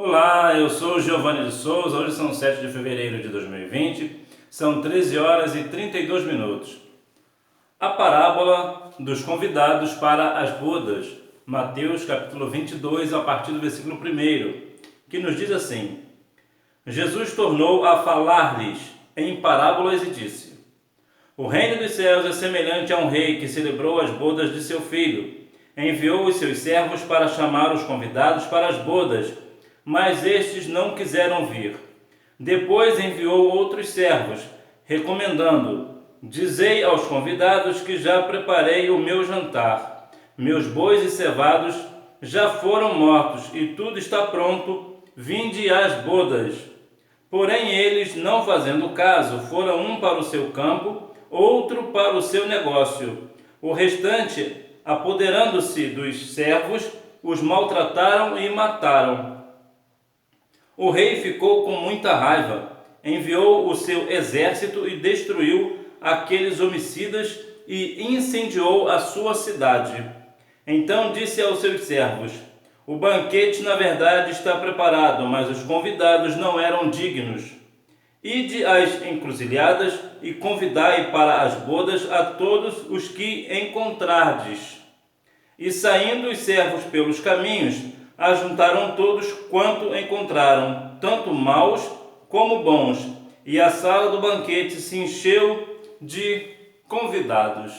Olá, eu sou Giovanni de Souza, hoje são 7 de fevereiro de 2020, são 13 horas e 32 minutos. A parábola dos convidados para as bodas, Mateus capítulo 22, a partir do versículo 1, que nos diz assim: Jesus tornou a falar-lhes em parábolas e disse: O reino dos céus é semelhante a um rei que celebrou as bodas de seu filho. Enviou os seus servos para chamar os convidados para as bodas, mas estes não quiseram vir. Depois enviou outros servos, recomendando: Dizei aos convidados que já preparei o meu jantar. Meus bois e cevados já foram mortos e tudo está pronto. Vinde às bodas. Porém eles, não fazendo caso, foram um para o seu campo, outro para o seu negócio. O restante, apoderando-se dos servos, os maltrataram e mataram. O rei ficou com muita raiva, enviou o seu exército e destruiu aqueles homicidas e incendiou a sua cidade. Então disse aos seus servos: O banquete na verdade está preparado, mas os convidados não eram dignos. Ide às encruzilhadas e convidai para as bodas a todos os que encontrardes. E saindo os servos pelos caminhos, ajuntaram todos quanto encontraram, tanto maus como bons, e a sala do banquete se encheu de convidados.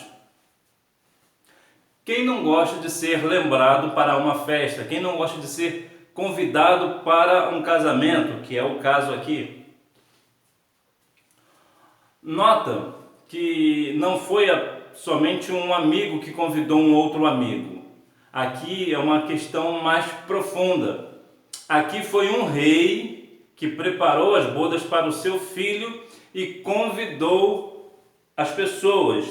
Quem não gosta de ser lembrado para uma festa? Quem não gosta de ser convidado para um casamento, que é o caso aqui? Nota que não foi somente um amigo que convidou um outro amigo. Aqui é uma questão mais profunda. Aqui foi um rei que preparou as bodas para o seu filho e convidou as pessoas.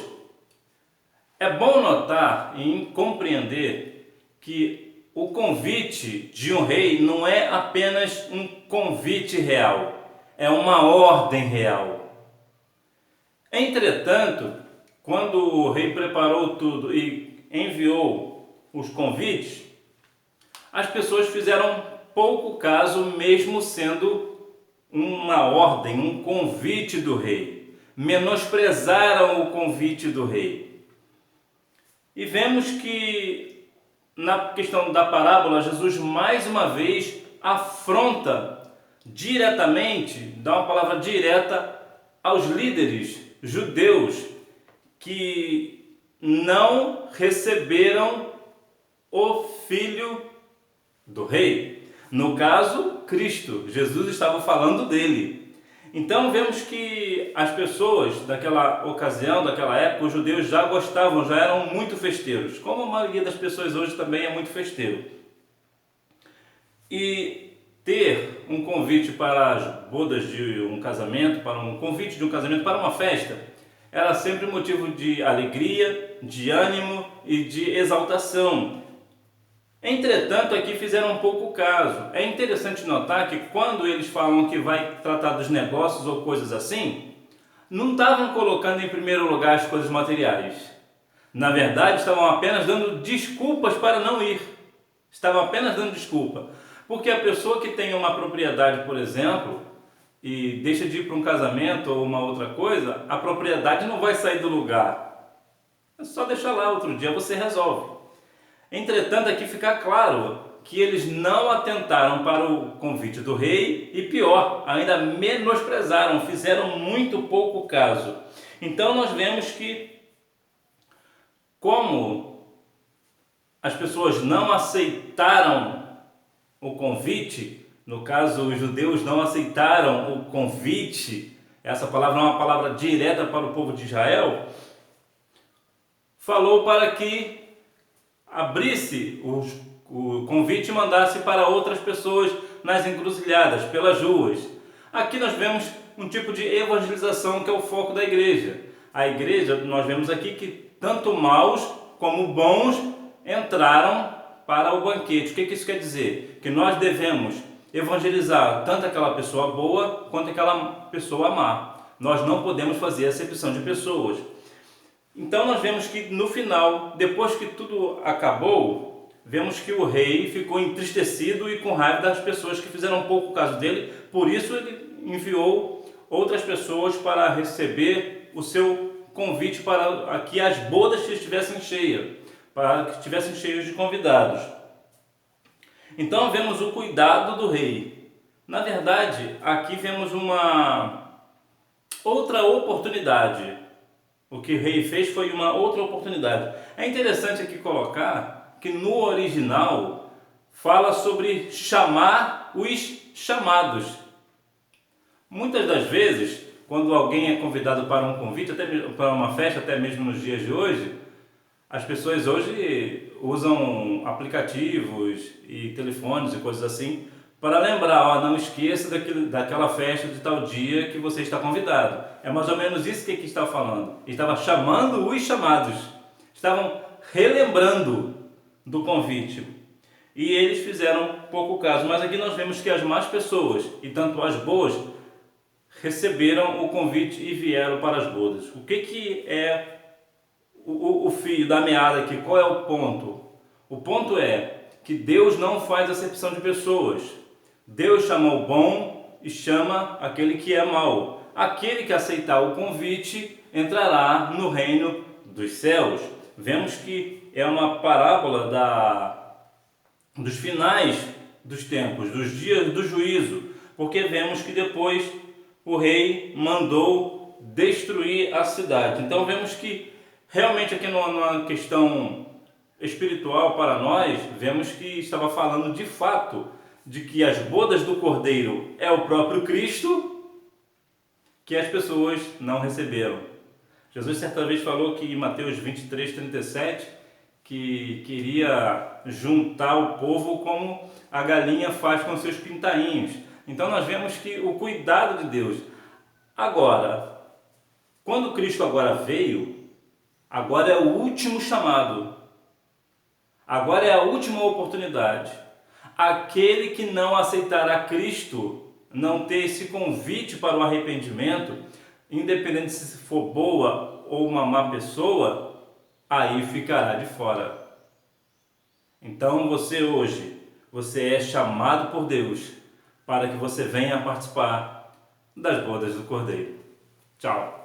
É bom notar e compreender que o convite de um rei não é apenas um convite real, é uma ordem real. Entretanto, quando o rei preparou tudo e enviou os convites, as pessoas fizeram pouco caso, mesmo sendo uma ordem, um convite do rei. Menosprezaram o convite do rei. E vemos que na questão da parábola, Jesus mais uma vez afronta diretamente, dá uma palavra direta aos líderes judeus que não receberam o filho do rei. No caso, Cristo. Jesus estava falando dele. Então vemos que as pessoas daquela ocasião, daquela época, os judeus já gostavam, já eram muito festeiros, como a maioria das pessoas hoje também é muito festeiro. E ter um convite para as bodas de um casamento, para um convite de um casamento para uma festa, era sempre motivo de alegria, de ânimo e de exaltação. Entretanto, aqui fizeram um pouco caso. É interessante notar que quando eles falam que vai tratar dos negócios ou coisas assim, não estavam colocando em primeiro lugar as coisas materiais. Na verdade, estavam apenas dando desculpas para não ir. Estavam apenas dando desculpa. Porque a pessoa que tem uma propriedade, por exemplo, e deixa de ir para um casamento ou uma outra coisa, a propriedade não vai sair do lugar. É só deixar lá, outro dia você resolve. Entretanto, aqui fica claro que eles não atentaram para o convite do rei e pior, ainda menosprezaram, fizeram muito pouco caso. Então nós vemos que como as pessoas não aceitaram o convite, no caso os judeus não aceitaram o convite, essa palavra é uma palavra direta para o povo de Israel, falou para que abrisse o convite e mandasse para outras pessoas nas encruzilhadas, pelas ruas. Aqui nós vemos um tipo de evangelização que é o foco da igreja. A igreja, nós vemos aqui que tanto maus como bons entraram para o banquete. O que isso quer dizer? Que nós devemos evangelizar tanto aquela pessoa boa quanto aquela pessoa má. Nós não podemos fazer acepção de pessoas. Então nós vemos que no final, depois que tudo acabou, vemos que o rei ficou entristecido e com raiva das pessoas que fizeram pouco caso dele, por isso ele enviou outras pessoas para receber o seu convite para que as bodas estivessem cheias, para que estivessem cheias de convidados. Então vemos o cuidado do rei. Na verdade, aqui vemos uma outra oportunidade. O que o rei fez foi uma outra oportunidade. É interessante aqui colocar que no original fala sobre chamar os chamados. Muitas das vezes, quando alguém é convidado para um convite, até para uma festa, até mesmo nos dias de hoje, as pessoas hoje usam aplicativos e telefones e coisas assim para lembrar, não esqueça daquela festa de tal dia que você está convidado. É mais ou menos isso que ele estava falando. Ele estava chamando os chamados, estavam relembrando do convite. E eles fizeram pouco caso, mas aqui nós vemos que as más pessoas, e tanto as boas, receberam o convite e vieram para as bodas. O que é o fio da meada aqui? Qual é o ponto? O ponto é que Deus não faz acepção de pessoas. Deus chama o bom e chama aquele que é mau. Aquele que aceitar o convite entrará no reino dos céus. Vemos que é uma parábola dos finais dos tempos, dos dias do juízo, porque vemos que depois o rei mandou destruir a cidade. Então vemos que realmente aqui numa questão espiritual para nós, vemos que estava falando de fato de que as bodas do Cordeiro é o próprio Cristo, que as pessoas não receberam. Jesus certa vez falou que em Mateus 23:37, que queria juntar o povo como a galinha faz com seus pintainhos. Então nós vemos que o cuidado de Deus. Agora, quando Cristo agora veio, agora é o último chamado. Agora é a última oportunidade. Aquele que não aceitará Cristo, não ter esse convite para o arrependimento, independente se for boa ou uma má pessoa, aí ficará de fora. Então você hoje, você é chamado por Deus para que você venha participar das bodas do Cordeiro. Tchau!